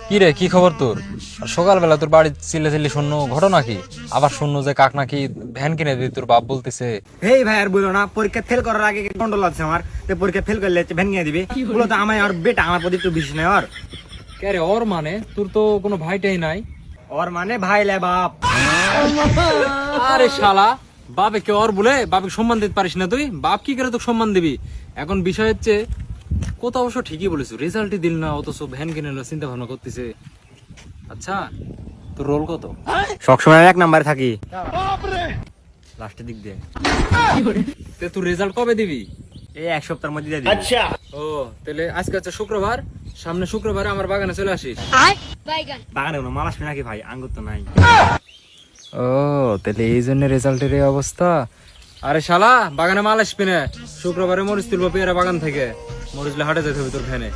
কি রে, কি খবর তোর? আর সকালবেলা তোর বাড়ি চিল্লাচিল্লি শূন্য, ঘটনা কি? আবার শূন্য যে কাক নাকি ভ্যান কিনে দিবি তোর বাপ বলতেছে। হেই ভাই, আর বলো না, পরীক্ষা ফেল করার আগে কন্ট্রোল আছে আমার। তো পরীক্ষা ফেল করলে ভ্যান কিনে দিবে বলো তো। আমার আর বেটা আমার প্রতি একটু বেশি নাই আর। কে রে ওর মানে? তোর তো কোনো ভাইটাই নাই। ওর মানে ভাই লে বাপ। আরে শালা, বাপে কে ওর বলে বাপকে সম্মান দিতে পারিস না তুই? বাপ কি করে তোকে সম্মান দিবি? এখন বিষয় হচ্ছে, কত অবশ্য ঠিকই বলেছো, রেজাল্টই দিল না অথচ ভ্যান কিনে নিল, চিন্তা ভাবনা করতেছে। আচ্ছা, তোর রোল কত? সবসময় এক নাম্বারে থাকি, লাস্টের দিক দিয়ে। তে তুই রেজাল্ট কবে দিবি? এই এক সপ্তাহের মধ্যে দিয়ে দিবি। আচ্ছা ও তাহলে আজকে হচ্ছে শুক্রবার, সামনে শুক্রবারে আমার বাগানে চলে আসিস। বাগানে কোনো মাল আসবে নাকি ভাই? আঙ্গুর তো নাই। ও তাহলে এই জন্য রেজাল্টের এই অবস্থা। আরে শালা, বাগানে মাল আসবি না, শুক্রবারে মরিচ তুলবো পেয়ারা বাগান থেকে। মরিচ হাটে যেতে হবে তোর ভ্যানে।